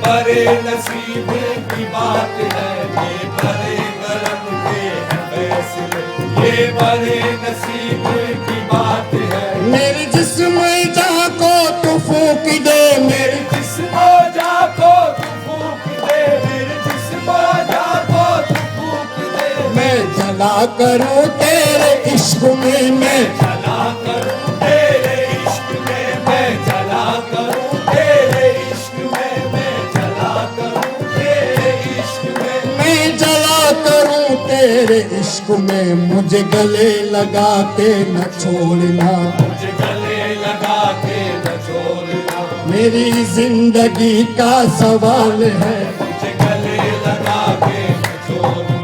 बड़े नसीब की बात है, ये बड़े करम के हैं फैसले, ये बड़े नसीब की बात है। मेरे जिस्म जा को तू फूक दे, मेरे जिस्म जा को तू फूक दे, मेरे जिस्म जा को तू फूक दे। मैं जला करूं तेरे इश्क में, मैं जला करूं तेरे इश्क में, मैं जला करूं तेरे इश्क में, मैं जला करूं तेरे इश्क में, मैं जला करूं तेरे इश्क में। मुझे गले लगा के न छोड़ना, मुझे गले लगा के न छोड़ना। मेरी जिंदगी का सवाल है, मुझे गले लगा के न छोड़ना,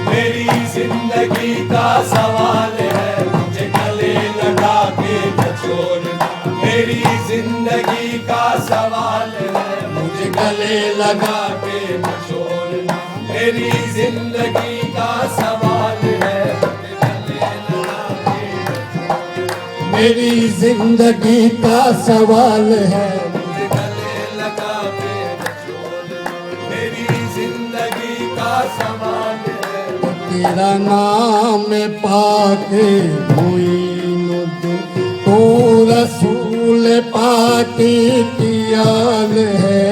मेरी जिंदगी का सवाल है। मुझे गले लगा के न छोड़ना, मेरी जिंदगी का सवाल है। मुझे गले लगा के न छोड़ना, मेरी जिंदगी का सवाल है। मुझे गले लगा के न छोड़ना, मेरी जिंदगी का सवाल है। मुझे गले लगा के न छोड़ना, मेरी जिंदगी का सवाल है। तेरा नाम पाके मोइनुद्दीन, तू रसूल पाक की आल है।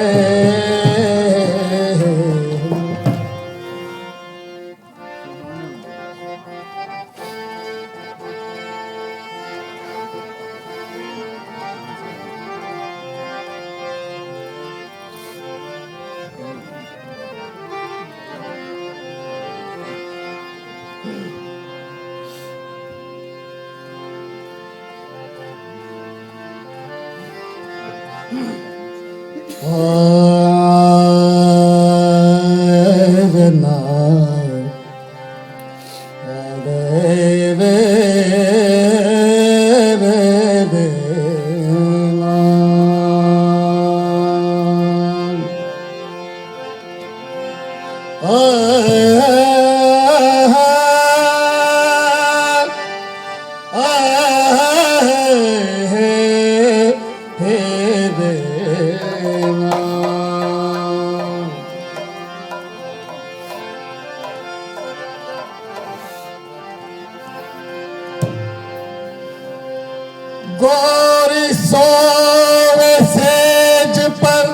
गोरी सोवे सेज पर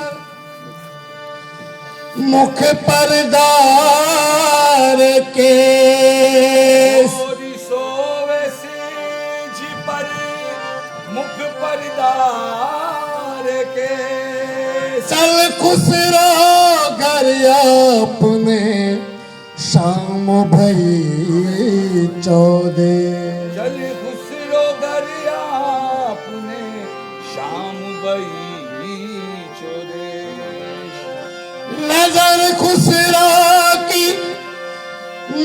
मुख परदार के, गोरी सोवे सेज पर मुख परदार के। चल खुसरो घर अपने शाम भई चौदे। चल खुसरो घर अपने शाम भई चौदे। नजर खुसरो की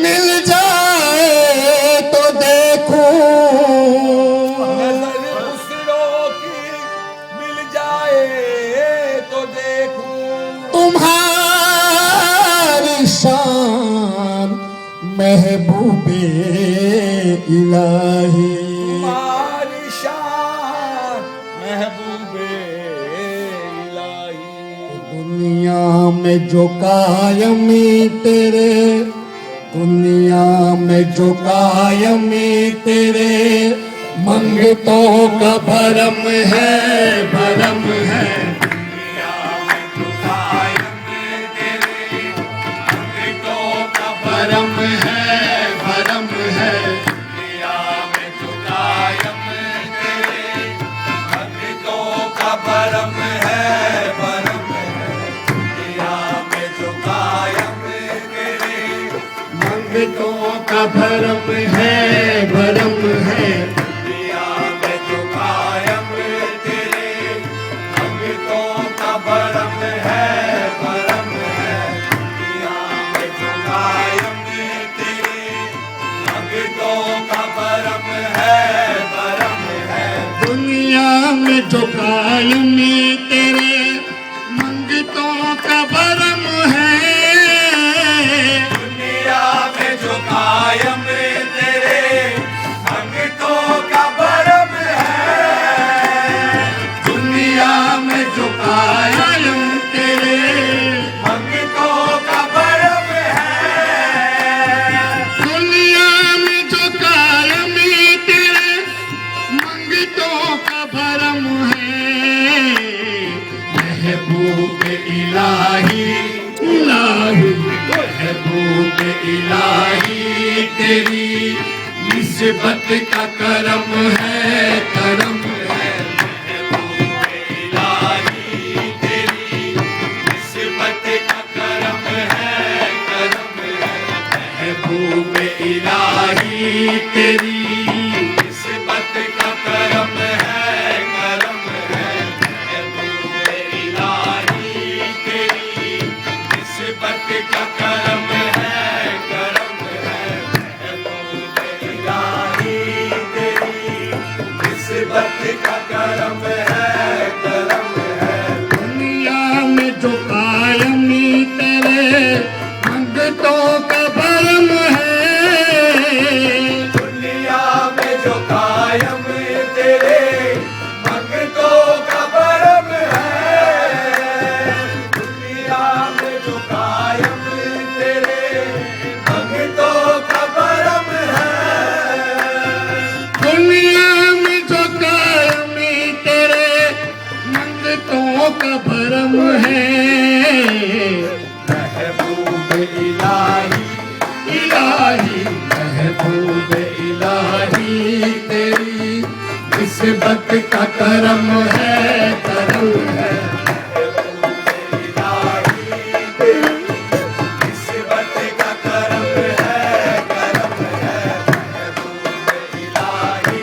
मिल जाए तो देखूं, नजर खुसरो की मिल जाए तो देखूं। तुम्हारी शान महबूबे इलाही, तुम्हारी शान महबूबे इलाही। दुनिया में जो कायमी तेरे, दुनिया में जो कायमी तेरे, मंगतों का भरम है, भरम है। दुनिया में जो कायम तेरे, मंगतों का भरम है, भरम है। दुनिया में जो कायम तेरे, मंगतों का भरम है, भरम है। दुनिया में जो कायम तेरे, मंगतों का भरम है, भरम है। दुनिया में जो कायम तेरे, मंगतों का भरम है, भरम है। दुनिया में जो कायम तेरे, मंगतों का भरम है, भरम है। दुनिया में जो कायमी तेरे, मंगतों का भरम है। दुनिया में जो कायम तेरे, मंगतों का भरम है। दुनिया में जो कायम तेरे, महबूब इलाही तेरी निस्बत का करम है, करम है। महबूब इलाही तेरी निस्बत का करम है, करम है। महबूब इलाही तेरी निस्बत का करम है, करम है। महबूब इलाही तेरी निस्बत का करम है, करम है। महबूब इलाही तेरी निस्बत का करम है, करम है। दुनिया में जो कायमी तेरे मंगतों का भरम है। दुनिया में जो कायम तेरे मंगतों का भरम है। दुनिया में जो कायम तेरे मंगतों का भरम है। दुनिया में जो कायमी तेरे मंगतों का भरम है। महबूब इलाही इलाही महबूब इलाही तेरी निस्बत का करम है, करम है। निस्बत का करम है, करम है। महबूब इलाही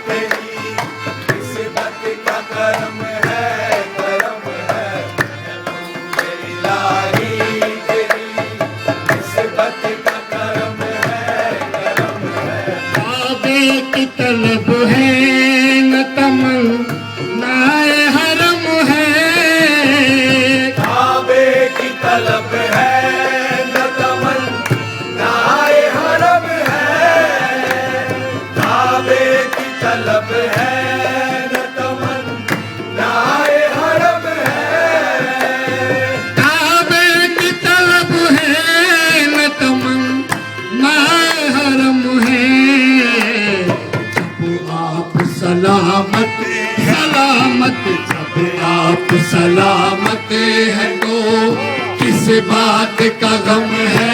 तेरी निस्बत का करम है, करम है। महबूब इलाही तेरी निस्बत का करम है, करम है। काबे की तलब है न तमन्नाए हरम है। काबे की तलब है न तमन्नाए हरम है। काबे की तलब है न तमन्नाए हरम है। काबे की तलब है न तमन्नाए हरम है। जब आप सलामत सलामत जब आप सलामत है तो किस बात का गम है,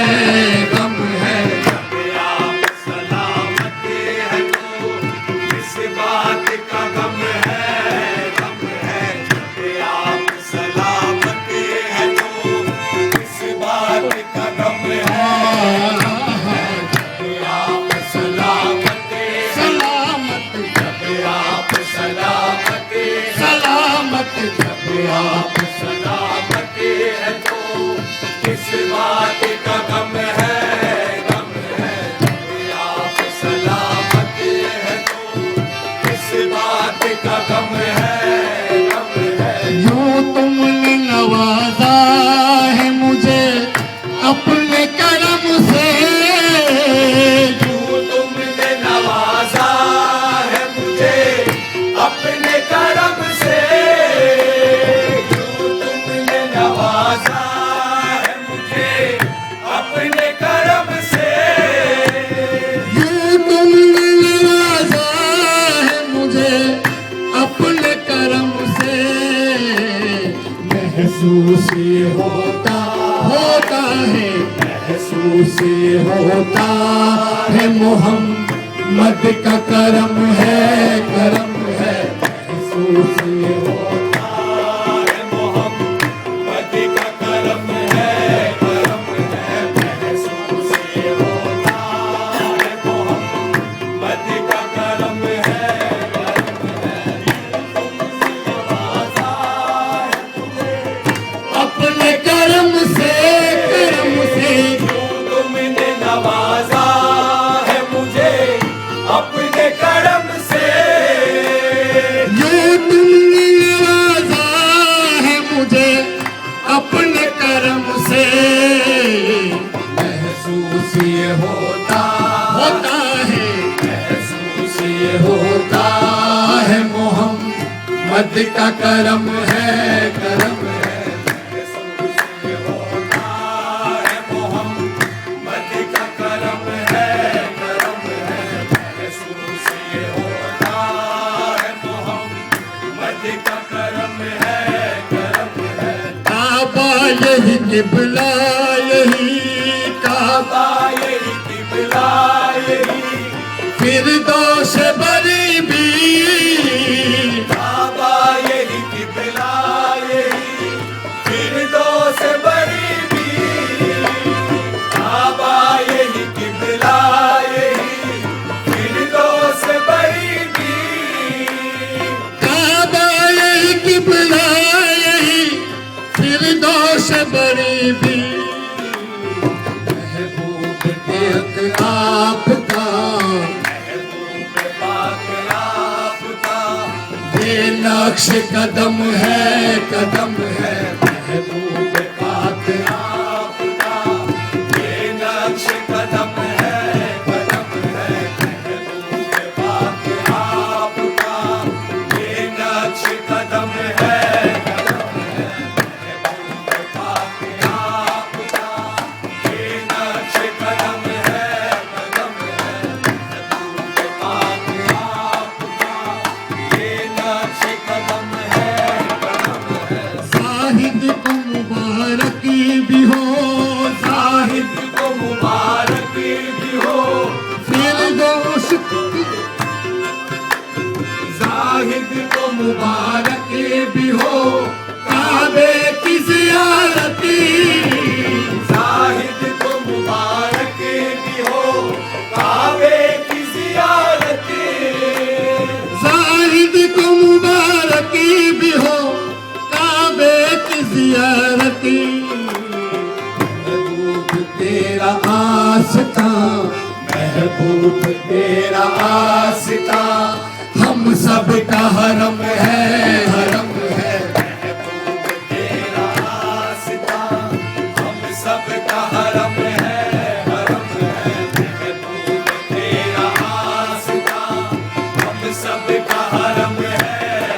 गम है। जब आप सलामत है तो किस बात का गम है, गम है। जब आप सलामत है तो किस बात का गम है। जब आप सलामत है, सलामत जब आप सलामत है, सलामत जब आप सलामत है तो किस बात का गम है, गम है। जब आप सलामत है तो किस बात का गम है, गम है। यूं तुमने नवाजा है मुझे अपने करम से। यूं तुमने नवाजा है मुझे अपने करम से। यूं तुमने नवाजा है मुझे अपने करम से। यूं तुमने नवाजा है मुझे अपने करम से। महसूस ये होता है, महसूस ये होता है मोहम्मद का करम है, करम है। महसूस ये होता है मोहम्मद का करम है, करम है। महसूस ये होता है मोहम्मद का करम है, करम है। तुमसे नवाजा है मुझे अपने करम से, करम से। यूं तुमने नवाजा है मुझे अपने करम से। यूं तुमने नवाजा है मुझे अपने करम से। महसूस ये होता है, महसूस ये होता है मोहम्मद का करम है, करम है। महसूस ये होता है मोहम्मद का करम है, करम है। महसूस ये होता है मोहम्मद का करम है, करम है। काबा यही किबला यही का काबा यही किबला यही फिरदौस बरी भी, काबा यही किबला यही फिरदौस बरी भी, काबा यही किबला यही फिरदौस बरी भी, काबा यही किबला यही फिरदौस बरी भी। महबूब पाक आपका, महबूब पाक आपका ये नक्श कदम है, कदम है। महबूब पाक आपका ये नक्श कदम है, कदम है। महबूब पाक आपका ये नक्श कदम है, कदम है। महबूब पाक आपका ये नक्श कदम है, कदम है। महबूब पाक आपका ये नक्श कदम है, कदम है। साहिद को मुबारक भी हो, साहिद को मुबारक भी हो, फिरदौस जाहिद को मुबारक भी हो, काबे की ज़ियारती, जाहिद को मुबारक भी हो, काबे की ज़ियारती, जाहिद को मुबारक भी हो, काबे की ज़ियारती। महबूब तेरा आस्था, महबूब तेरा आस्था हम सब का हरम है, हरम है। महबूब तेरा आस्था हम सब का हरम है, हरम है। महबूब तेरा आस्था हम सब का हरम है,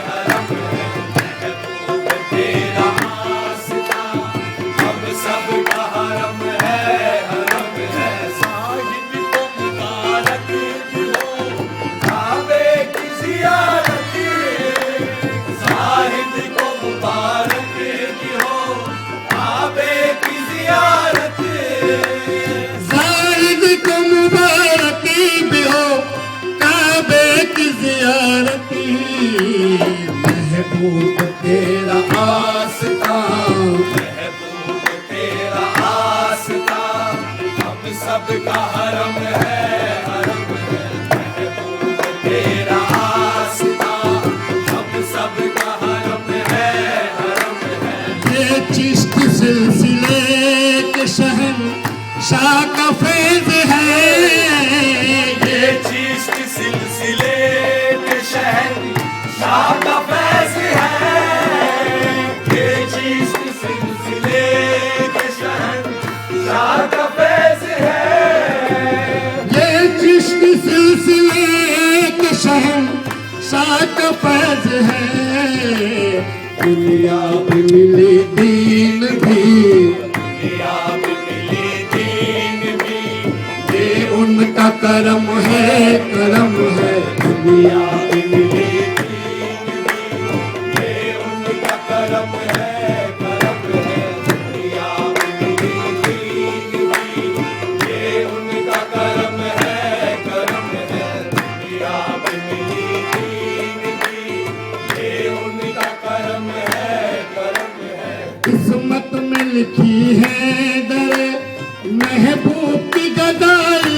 हरम है। महबूब तेरा आस्था हम सब का हरम है, हरम है। साहिब को मुबारक भी हो, काबे की ज़ियारती, साहिब को मुबारक भी हो, काबे की ज़ियारती, जाहिद को मुबारक भी हो, काबे की ज़ियारती। महबूब तेरा आस्था, महबूब तेरा आस्था हम सब का हरम है, हरम है। महबूब तेरा आस्था हम सब का हरम है, हरम है। ये चिश्त सिलसिले के शहन शाह का फैज़ है। ये चिश्त सिलसिले के शहर शाह का फैज़ है, ये चिश्त सिलसिले के शहर शाह का फैज़ है, ये चिश्त सिलसिले के शहन शाह का फैज़ है। दुनिया में मिली दीन भी, दुनिया में मिली दीन भी, ये उनका करम है, करम है। दुनिया में मिली दीन भी, ये उनका करम है, करम है। दुनिया में मिली दीन भी, ये उनका करम है, करम है। दुनिया में मिली दीन भी, ये उनका करम है, करम है। किस्मत में लिखी है दर महबूब की गदाई।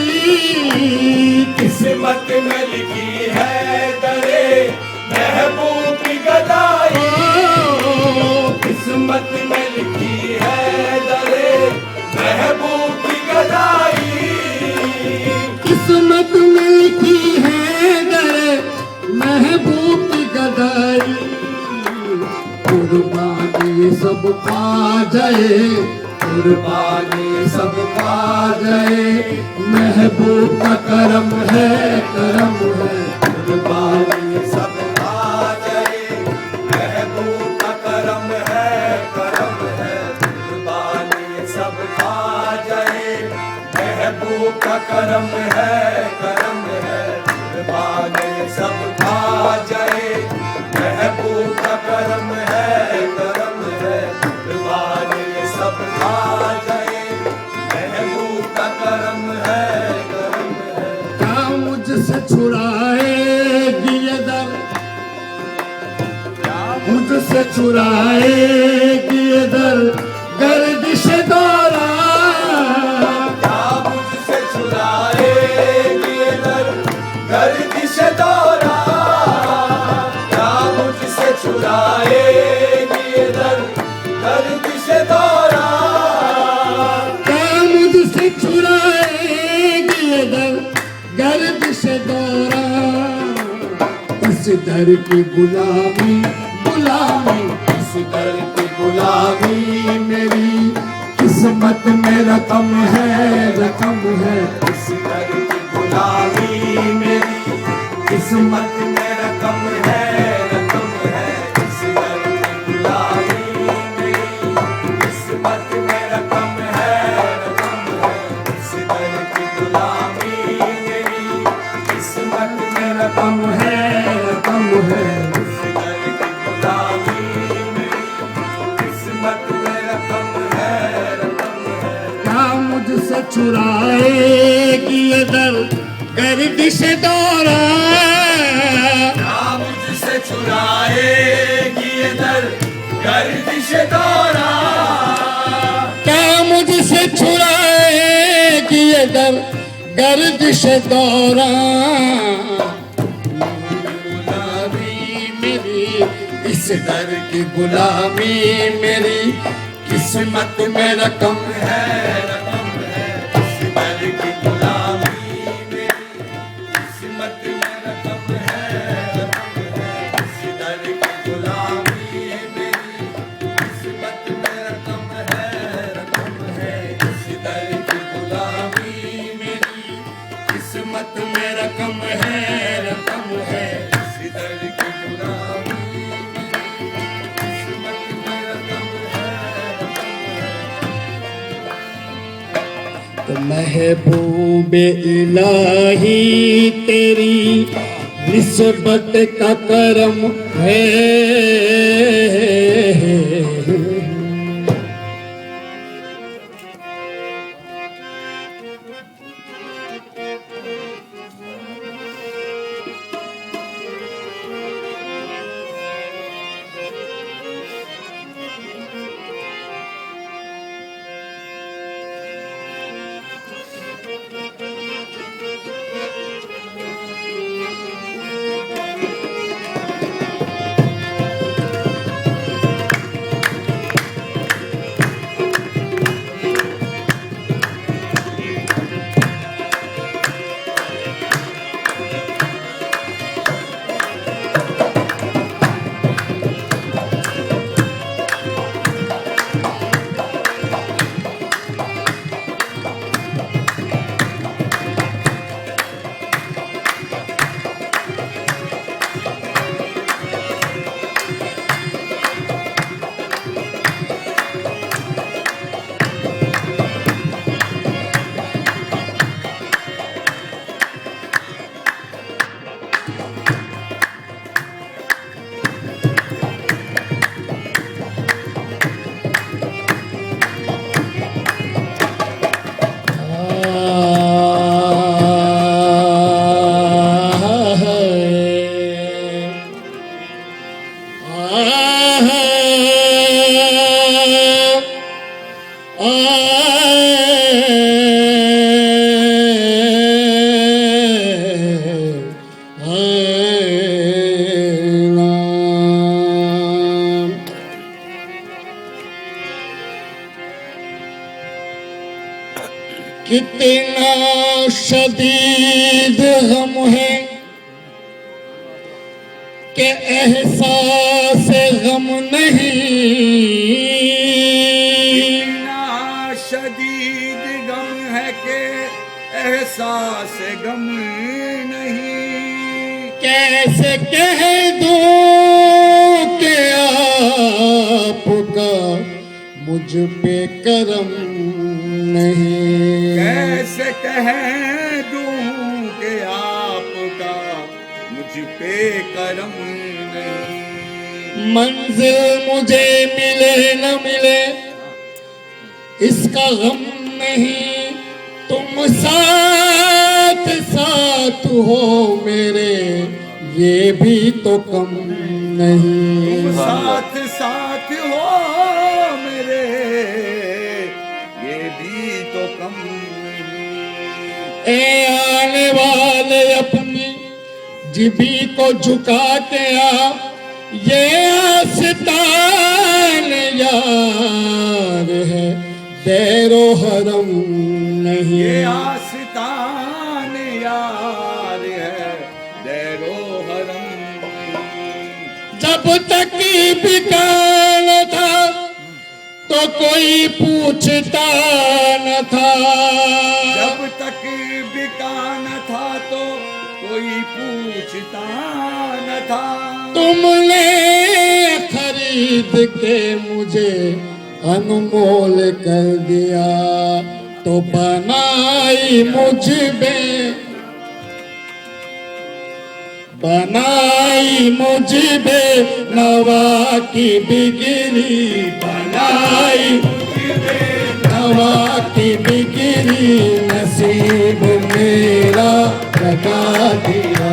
किस्मत में लिखी है दरे महबूब की गदाई, किस्मत में लिखी है दरे महबूब की गदाई, किस्मत में लिखी है दर महबूब की गदाई। कुर्बानी सब पा जाए, कुर्बानी सब पा जाए। महबूब का करम है, करम है। कुर्बानी सब आ जाए, महबूब का करम है, करम है। कुर्बानी सब आ जाए, महबूब का करम है, करम है। कुर्बानी सब आ जाए, महबूब का करम है, करम है। कुर्बानी सब आ जाए, महबूब का मुझसे चुराएगी ये दर गर्दिश दौरा, क्या मुझसे चुराएगी ये दर गर्दिश दौरा, क्या मुझसे चुराएगी ये दर गर्दिश दौरा, क्या मुझसे चुराएगी ये दर गर्दिश दौरा। इस दर की गुलामी गुलामी, इस दर की गुलामी मेरी किस्मत में रकम है, रकम है। इस दर की गुलामी मेरी किस्मत में रकम है, रकम है। इस दर की गुलामी मेरी किस्मत में रकम है, रकम है। इस दर की गुलामी मेरी किस्मत में रकम है, रकम है। इस दर की गुलामी मेरी किस्मत में रकम है, रकम है। क्या मुझसे चुराएगी ये दर गर्दिश दौरा, क्या मुझसे चुराएगी ये दर गर्दिश दौरा, क्या मुझसे चुराएगी ये दर गर्दिश दौरा। गुलामी मेरी इस दर की गुलामी मेरी किस्मत में रकम है, रकम है। इस दर की गुलामी मेरी किस्मत में रकम है, रकम है। इस दर की गुलामी मेरी किस्मत में रकम है, रकम है। इस दर की गुलामी मेरी किस्मत में रकम है, रकम है। इस दर की गुलामी मेरी किस्मत में रकम है, रकम है। तो महबूब इलाही तेरी निस्बत का करम है, कितना शदीद गम है कि एहसास गम नहीं, इतना शदीद गम है कि एहसास गम नहीं। कैसे कह दूं कि आपका मुझ पे करम नहीं, कैसे कह दूं कि आपका मुझ पे करम नहीं। मंजिल मुझे मिले न मिले इसका गम नहीं, तुम साथ साथ हो मेरे ये भी तो कम नहीं। तुम साथ साथ हो मेरे, ये भी तो कम नहीं। ए आने वाले अपनी जिभी को झुका के आ, ये आस्तान यार है, दैरो हरम नहीं। ये आस्तान यार है, दैरो हरम नहीं। जब तक बिका न था तो कोई पूछता न था। जब तक बिका न था तो कोई पूछता न था। तुमने खरीद के मुझे अनमोल कर दिया, तो बनाई मुझ में, बनाई मुझ में नवा की बिगड़ी, बनाई नवा की बिगड़ी, नसीब मेरा लगा दिया।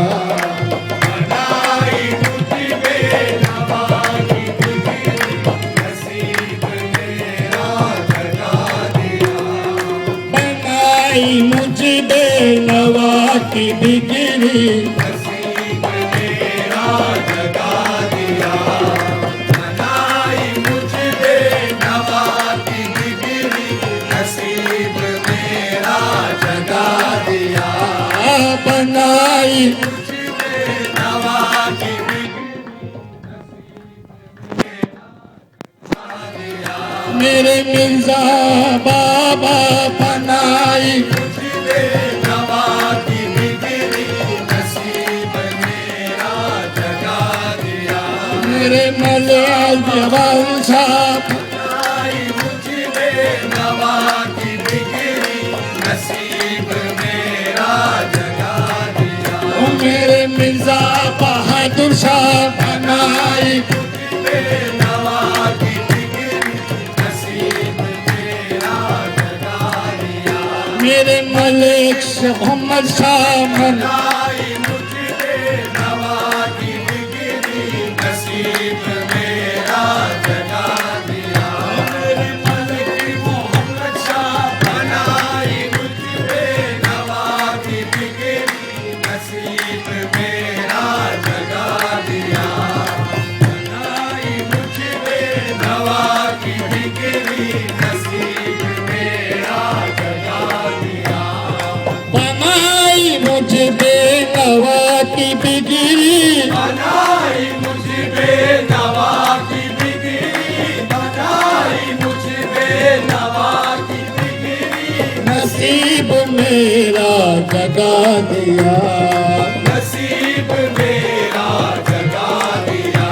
मुझ बेनवा की बिगड़ी, नसीब मेरा जगा दिया। बनाई मुझ बेनवा की बिगड़ी, नसीब मेरा जगा दिया। बनाई मुझ बेनवा की मेरे मिर्जा बाबा, बनाई नवा की बिगड़ी, नसीब मेरा जगा दिया। मेरे मलयाल जवाल साहब, बनाई मुझे नवा की बिगड़ी, नसीब मेरा जगा दिया। मेरे मिर्जा बहादुर शाह, बनाई नवा की बिगड़ी, नसीब मेरा जगा दिया। मेरे मलिक मोहम्मद शाह, बनाई मुझे नवा की बिगड़ी, नसीब मेरा जगा दिया। मेरे मलिक मोहम्मद शाह, बनाई मुझे नवा की बिगड़ी, नसीब मेरा जगा दिया। बनाई मुझे नवा की बिगड़ी, नसीब मेरा जगा दिया। बनाई मुझ बेनवा की बिगड़ी, बनाई मुझ बेनवा की बिगड़ी, बनाई मुझ बेनवा की बिगड़ी, नसीब मेरा जगा दिया। नसीब मेरा जगा दिया।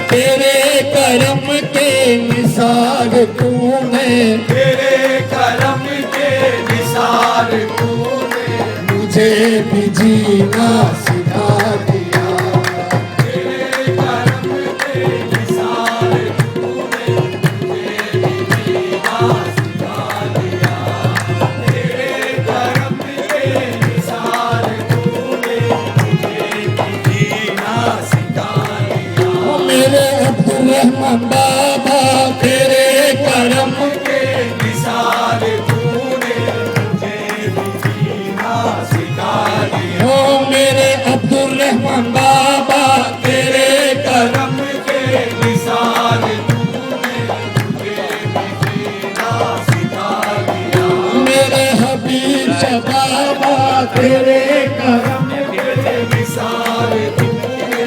तेरे करम के निसार तूने, तेरे करम के निसार तूने, मुझे भी जीना सिखा दिया। तेरे करम के निसार तूने, मुझे भी जीना सिखा दिया। तेरे करम के निसार तूने, मुझे भी जीना सिखा दिया। ओ मेरे अब्दुल रहमान बाबा, तेरे करम के निसार तूने, मुझे भी जीना सिखा दिया। ओ मेरे अब्दुल रहमान बाबा, तेरे करम करम के निसार तूने, मुझे भी जीना सिखा दिया। मेरे हबीब शाह बाबा, तेरे करम के निसार तूने,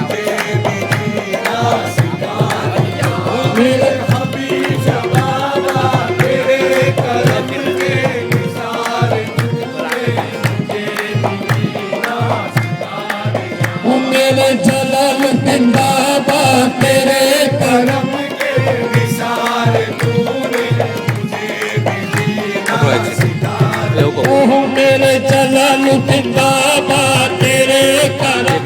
मुझे भी जीना सिखा दिया। मेरे हबीब बाबा, तेरे करम के निसार तूने, मुझे भी जीना सिखा दिया। ओ मेरे जलालुद्दीन बाबा, तेरे करम के निसार तूने, मुझे भी जीना सिखा दिया। ओ मेरे जलालुद्दीन बाबा, तेरे करम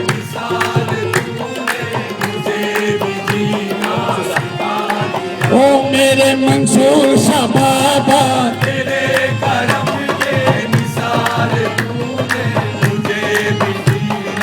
निसार तूने, मुझे भी जीना सिखा दिया। ओ मेरे मंसूर शाह बाबा, तेरे करम के निसार तूने, मुझे भी जीना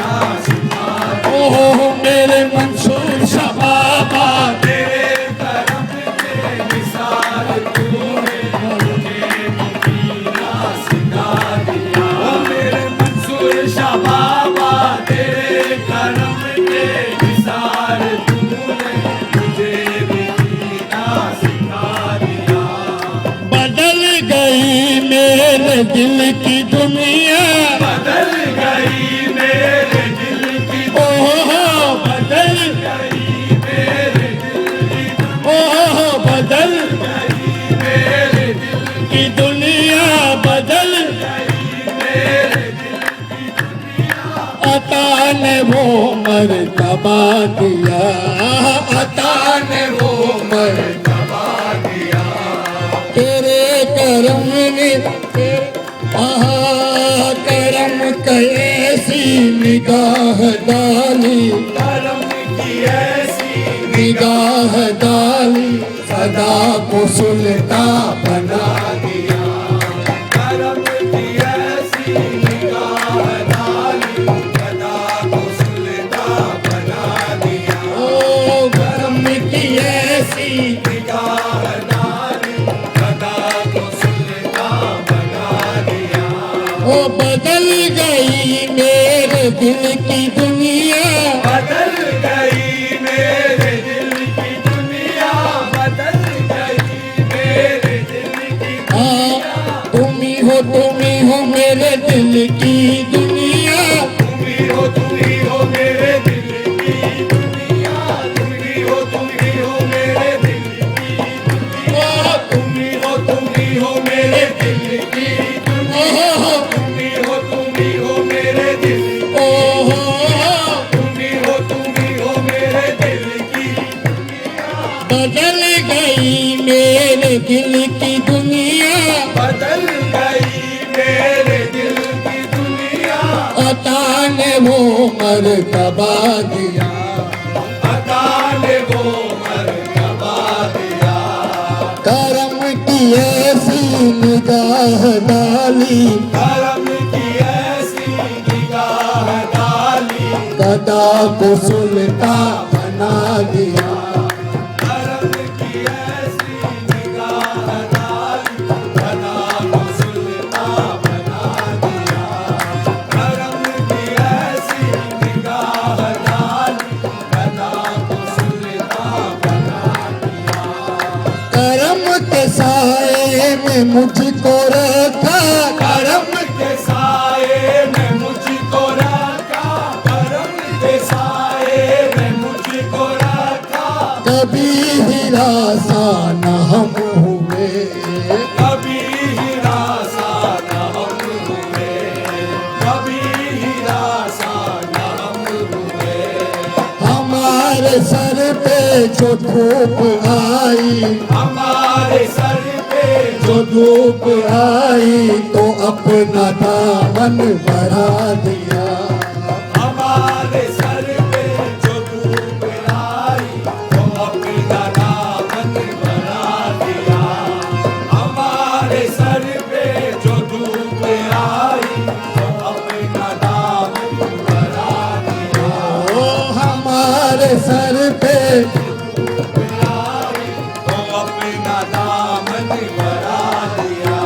दिल की दुनिया बदल गई मेरे दिल की ओहो बदल गई मेरे दिल की ओहो बदल गई मेरे दिल की दुनिया बदल मेरे दिल की अता ने वो मर्तबा दिया अता ने वो मर्तबा दिया तेरे करम ने करम कैसी निगाह डाली करम की ऐसी निगाह डाली सदा को सुल्तान बना दिया करम की ऐसी निगाह डाली सदा को सुल्तान बना दिया ओ करम की ऐसी निगाह डाली सदा को सुल्तान बना दिया ओ बदल गई मेरे दिल की दुनिया बदल गई मेरे दिल की दुनिया बदल गई मेरे दिल की तुम ही हो मेरे दिल की दुनिया तुम ही हो मेरे दिल की दुनिया तुम ही हो मेरे दिल की दुनिया तुम ही हो मेरे दिल की दुनिया तुम ही हो मेरे दिल ओहो तुम ही हो मेरे दिल की बदल गई मेरे दिल की दुनिया बदल गई मेरे दिल की दुनिया अता ने वो मर्तबा दिया अता ने वो मर्तबा दिया करम की ऐसी निगाह डाली करम की ऐसी निगाह डाली गदा को सुल्तान बना दिया करम की ऐसी निगाह डाली सदा को सुल्तान बना दिया करम की ऐसी निगाह डाली सदा को सुल्तान बना दिया करम के साए में मुझको रखा करम के साए में मुझको रखा करम के साए में मुझको रखा कभी हिरासा न हम हुए कभी हिरासा न हम हुए कभी हिरासा न हम हुए हमारे सर पे जो धूप आई हमारे सर पे जो धूप आई तो अपना दामन बढ़ा दिया हमारे सर पे जो धूप आई तो अपना दामन बढ़ा दिया हमारे सर पे जो धूप आई तो अपना दामन बढ़ा दिया ओ हमारे सर पे आई तो अपना दामन बढ़ा दिया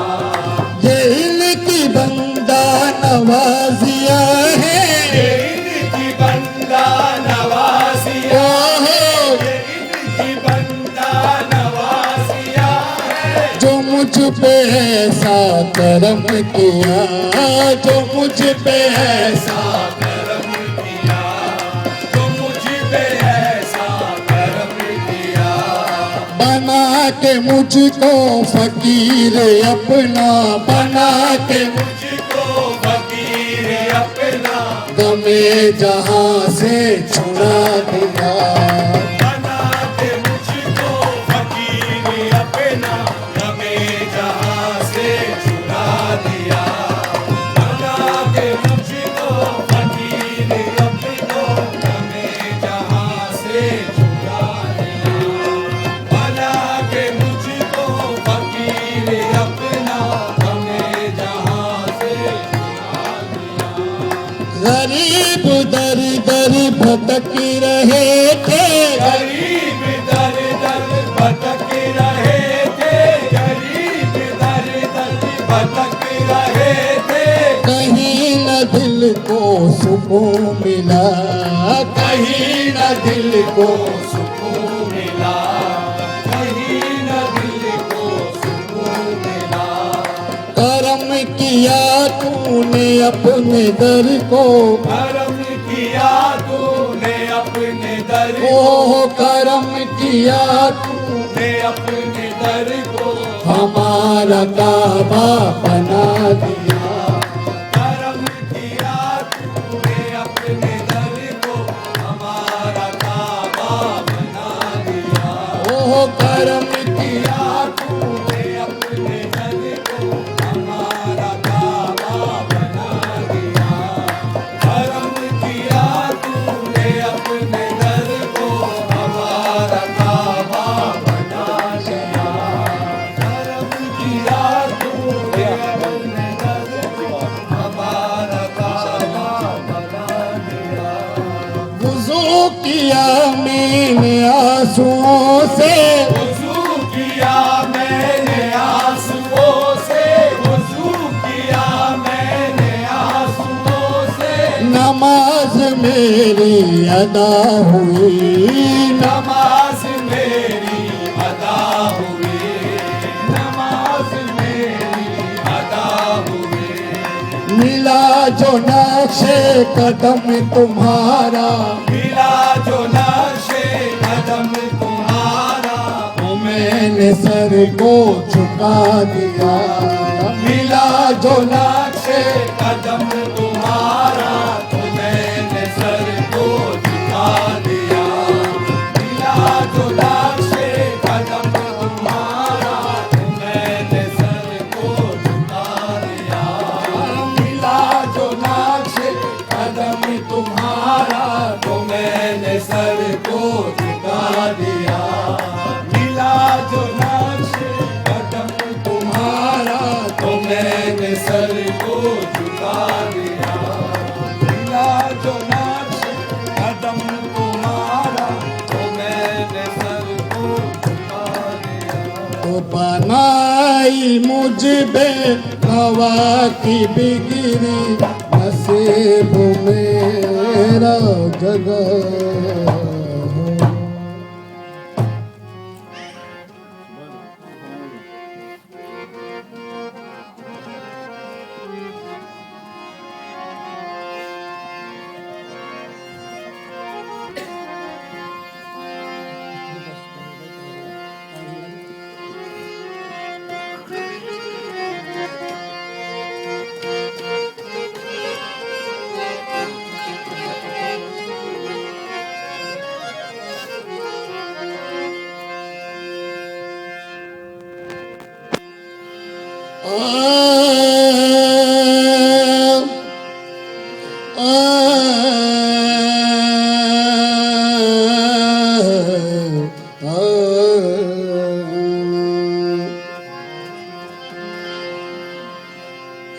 ये इनकी बंदा नवाजिया है इनकी बंदा नवासिया ओहो ये इनकी बंदा नवासिया है जो मुझ पे ऐसा करम किया जो मुझ पे ऐसा करम किया जो मुझ पे ऐसा करम किया बना के मुझको फकीर अपना बना के मुझको फकीर अपना गमे जहां से छुड़ा दिया बना के मुझको फकीर अपना हमें जहां से छुड़ा दिया बना के मुझको फकीर अपना हमें जहां से छुड़ा दिया बना के मुझको फकीर अपना हमें जहां से छुड़ा दिया गरीब दर दर भटक रहे थे गरीब दर दर भटक रहे थे गरीब दर दर भटक रहे थे कहीं न दिल को सुकून मिला कहीं न दिल को सुकून मिला कहीं न दिल को सुकून मिला करम की किया तूने अपने दर को, करम किया तूने अपने दर को, ओ करम किया तूने अपने दर को हमारा काबा बना दिया। करम किया तूने अपने दर को हमारा काबा बना दिया। ओ करम किया तूने अपने दर को हमारा काबा बना दिया। करम किया तूने अपने दर को हमारा काबा बना दिया। करम किया तूने अपने दर को हमारा काबा बना दिया। वुज़ू किया मैंने आंसुओं से, वुज़ू किया मैंने आंसुओं से, वुज़ू किया मैंने आंसुओं से। नमाज मेरी अदा हुई, नमाज मेरी अदा हुई, नमाज मेरी अदा हुई। मिला जो नक्शे कदम तुम्हारा, मिला जो नक्शे कदम तुम्हारा, तो मैंने सर को झुका दिया। मिला जो नक्शे कदम तुम्हारा, तो मैंने सर को झुका दिया। मिला जो नक्शे कदम तुम्हारा, तो मैंने सर को झुका दिया। मिला जो नक्शे कदम तुम्हारा, तो मैंने सर को झुका दिया। मिला जो नक्शे कदम तुम्हारा, तो मैंने सर को झुका दिया। मिला जो नक्शे कदम तुम्हारा, तो मैंने सर को झुका दिया। तो बनाई मुझ बेनवा की बिगड़ी नसीब मेरा जगह।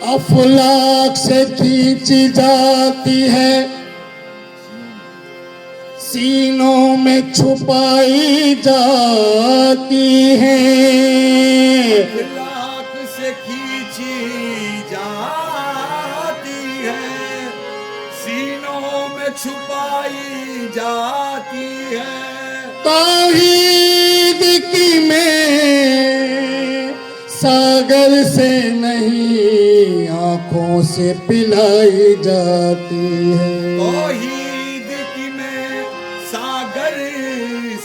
अफलाक से खींची जाती है, सीनों में छुपाई जाती है। लाख से खींची जाती है, सीनों में छुपाई जाती है। तौहीद की में सागर से नहीं आंखों से पिलाई जाती है। तौहीद की में सागर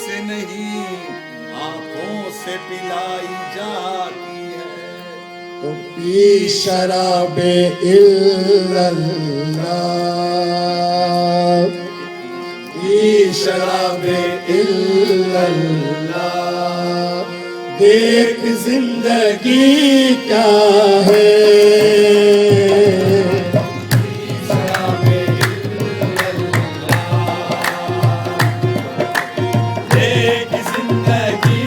से नहीं आंखों से पिलाई जाती है। तो पी शराबे इल्लल्लाह, पी शराबे इल्लल्लाह, देख जिंदगी क्या है। देख जिंदगी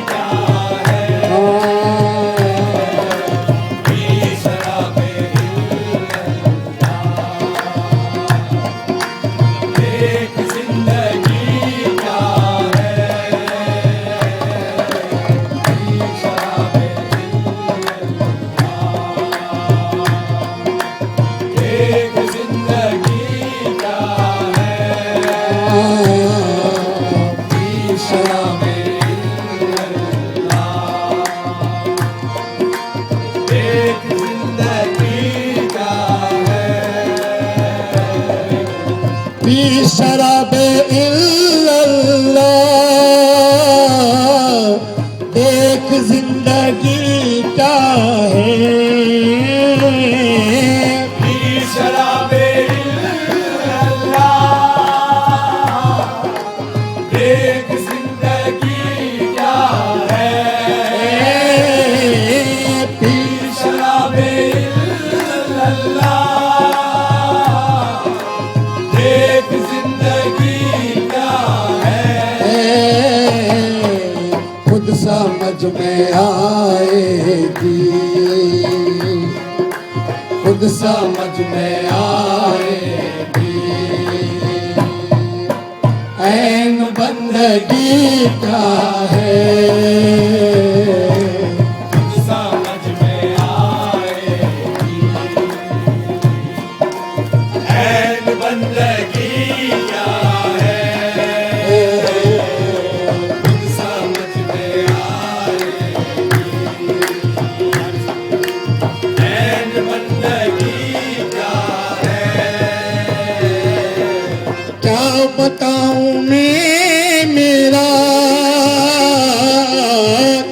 क्या है। पी शराबे इल्लल्लाह, देख जिंदगी क्या है। पी शराबे एक जिंदगी शराबे इल्लल्लाह, देख जिंदगी क्या है। पी शराबे इल्लल्लाह, देख जिंदगी क्या है। पी शराबे इल्लल्लाह, देख जिंदगी क्या है। खुद समझ में आएगी, खुद समझ में आएगी, ऐन बंदगी क्या है। समझ में आएगी, ऐन बंदगी क्या है। समझ में आएगी, ऐन बंदगी क्या है। क्या बताऊं मैं मेरा,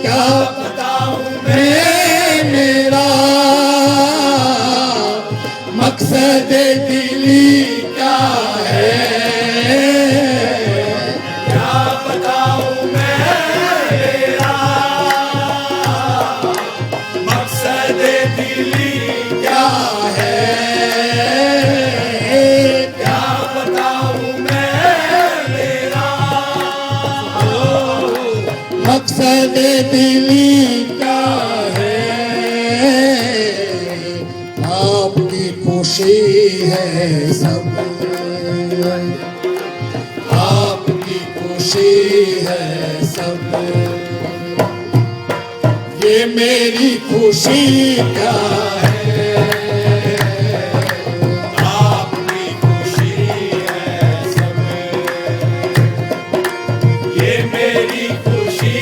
क्या बताऊं मैं मेरा मकसद दिली क्या है। क्या बताऊं मैं मेरा मकसद दिली क्या है। क्या बताऊं मैं मेरा मकसद दिली क्या है। आपकी खुशी है सब, आपकी खुशी है सब, ये मेरी खुशी क्या है। आपकी खुशी है सब, ये मेरी खुशी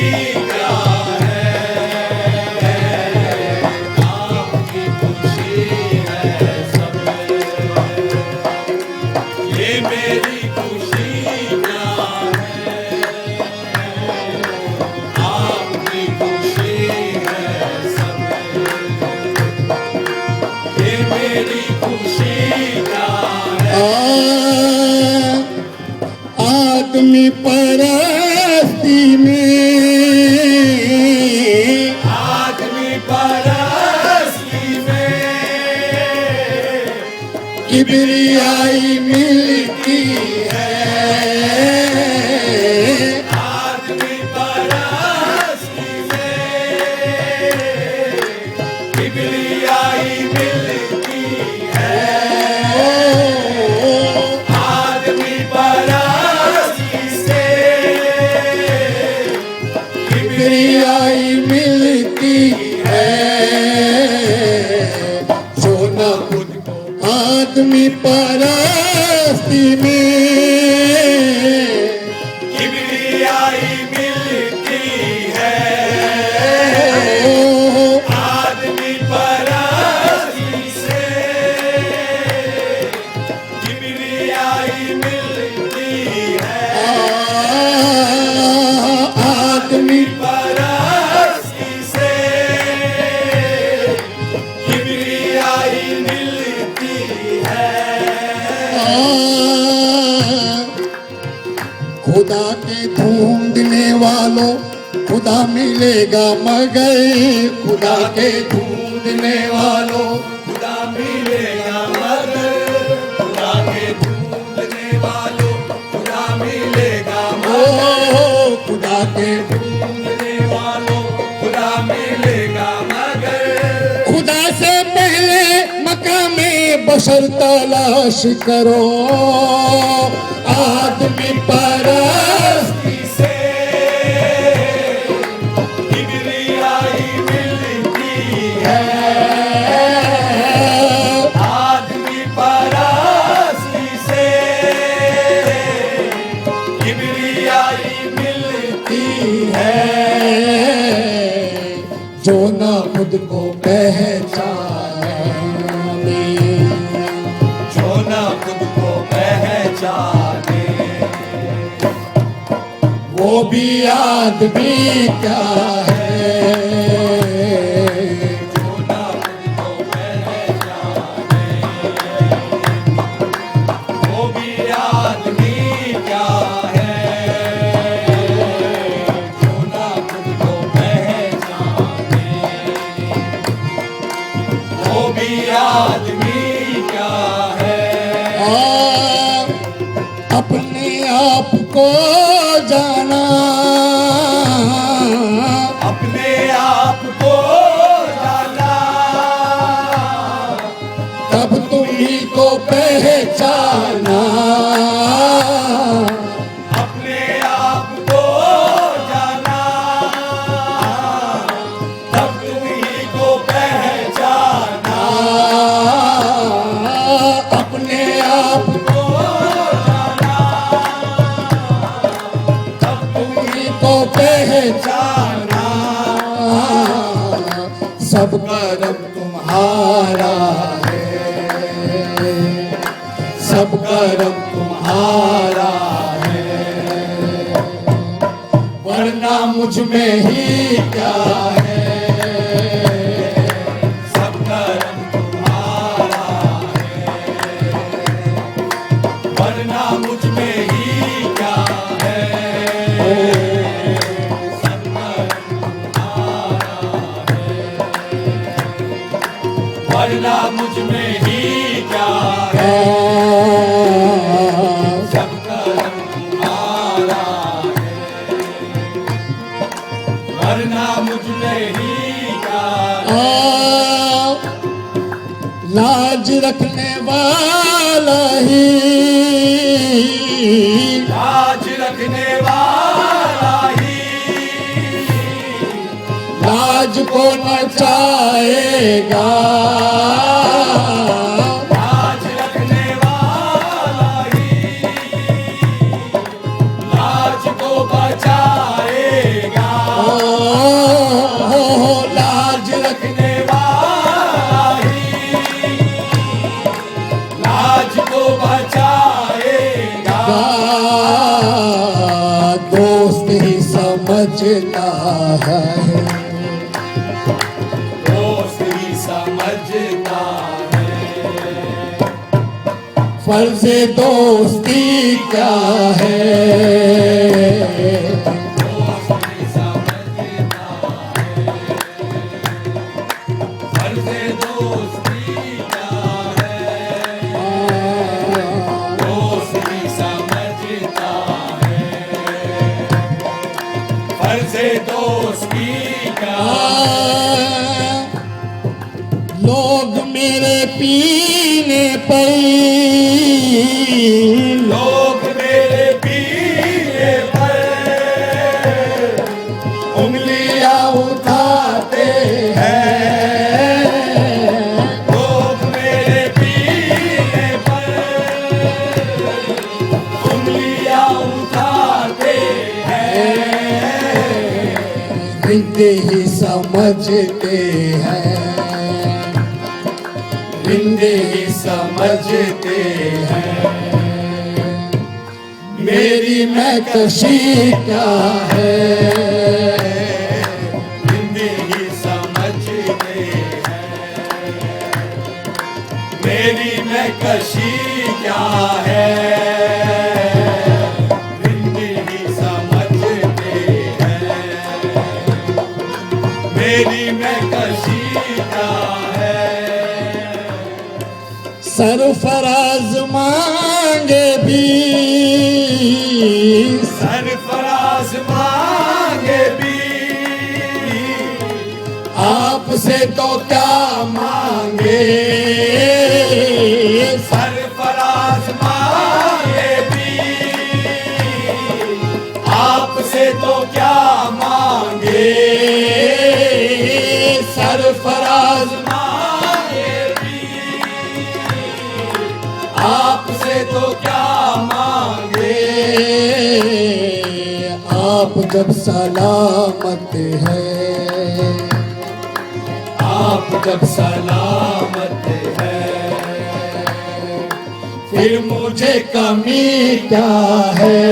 क्या है। आपकी खुशी है सब, ये मेरी खुशी क्या है। आपकी खुशी है सब, ये मेरी खुशी क्या है। आदमी परस्ती में, आदमी परस्ती में किबरियाई मिलती है। आदमी परस्ती में किबरियाई मिलती है। आदमी परस्ती से किबरियाई मिलती है। जो न खुद आदमी परस्ती में किबरियाई मिलती है। आदमी परस्ती से किबरियाई मिलती है। आदमी परस्ती से किबरियाई मिलती है। खुदा के ढूंढने वालों खुदा मिलेगा मगर, खुदा के ढूंढने वालों खुदा मिलेगा मगर, खुदा के ढूंढने वालों खुदा मिलेगा मगर। खुदा के ढूंढने वालों खुदा मिलेगा मगर। खुदा से पहले मकामे बशर तलाश करो। आदमी परस्ती से किबरियाई मिलती है। आदमी परस्ती से किबरियाई मिलती है। जो ना खुद को पहचाने, जो ना खुद को पहचान वो भी आदमी क्या है, जो ना मुझको पहचाने। वो भी आदमी क्या है, जो ना मुझको पहचाने। वो भी आदमी क्या है। अपने आप को जाना, अपने आप को जाना, तब तुम्ही को पहचाना। अपने आप को जाना, तब तुम्ही को पहचाना। अपने आप को जाना, तब तुम्ही को पहचाना। सब कर्म तुम्हारा है, सब कर्म तुम्हारा है, वरना मुझ में ही क्या है। सब कर्म तुम्हारा है, वरना मुझ में ही क्या है। सब कर्म तुम्हारा है, वरना मुझ में ही क्या है। सब कर्म तुम्हारा है, वरना मुझ में ही क्या है। लाज रखने वाला ही, लाज रखने वाला ही, लाज को नचाएगा। लाज रखने वाला ही, लाज को बचाएगा। लाज रखने रखने वाला ही, लाज को बचाएगा। दोस्त ही समझता है, दोस्त ही समझता है। फर्ज दोस्ती क्या है। दोस्त ही समझता है, फर्ज़ दोस्ती क्या है। दोस्त ही समझता है, फर्ज़ दोस्ती क्या है। लोग मेरे पीने पर, लोग मेरे पीने पर उंगलियां उठाते हैं। लोग मेरे पीने पर उंगलियां उठाते हैं। रिंदे ही समझते हैं, रिंदे ही समझते हैं। मेरी मैं कशी क्या है। हिंदी ही समझते हैं, मेरी मैं कशी क्या है। हिंदी ही समझते हैं, मेरी मैं कशी क्या है। सरफराज मांगे भी, सरफराज मांगे भी, आपसे तो क्या मांगे। सरफराज मांगे भी, आपसे तो क्या मांगे। सरफराज मांगे भी, आपसे तो क्या मांगे। आप जब सलामत हैं, आप जब सलामत है, फिर मुझे कमी क्या है।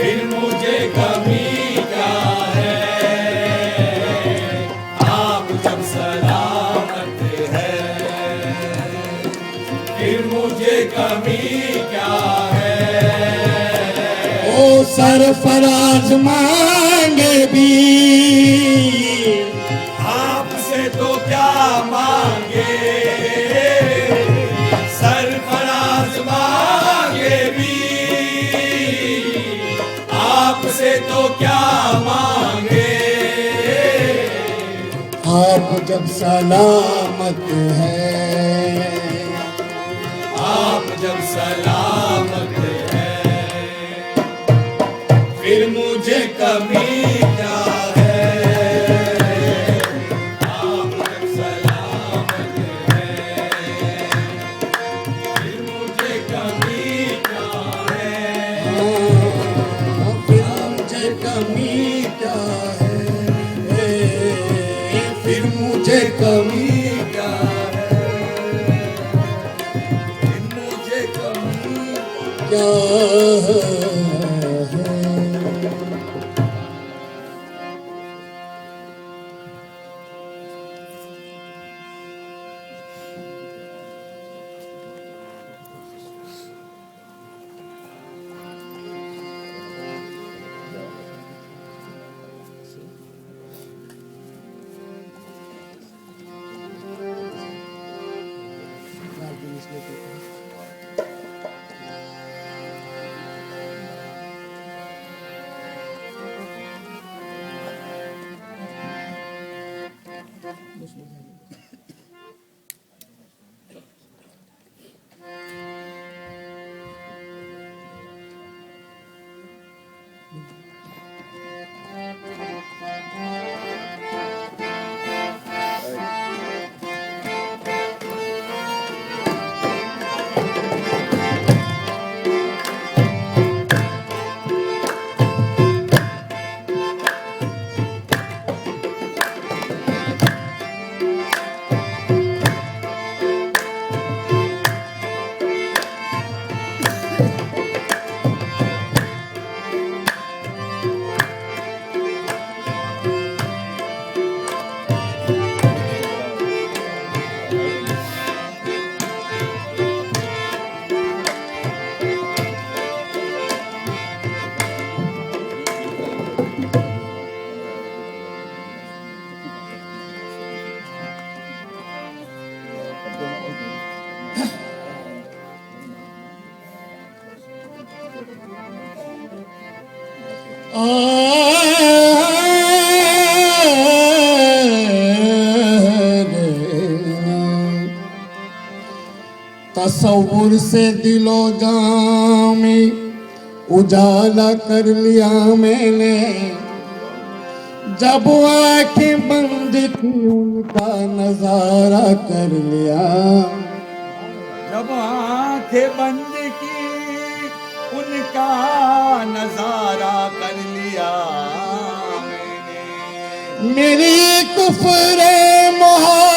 फिर मुझे कमी क्या है, आप जब सलामत है, फिर मुझे कमी क्या है। ओ सरफराज मांगे भी आपसे तो क्या मांगे, सरफराज मांगे भी आपसे तो क्या मांगे। आप जब सलामत है, आप जब सलामत है, फिर मुझे कमी क्या है, आप जब सलामत है, फिर मुझे कमी क्या है। फिर मुझे कमी क्या है, फिर मुझे कमी क्या है, फिर मुझे कमी क्या है। तसव्वुर से दिलो जामे उजाला कर लिया मैंने, जब आंखें बंद की उनका नजारा कर लिया। जब आंखें बंद की उनका नजारा कर लिया मैंने। मेरी कुफ्रे मोहब्बत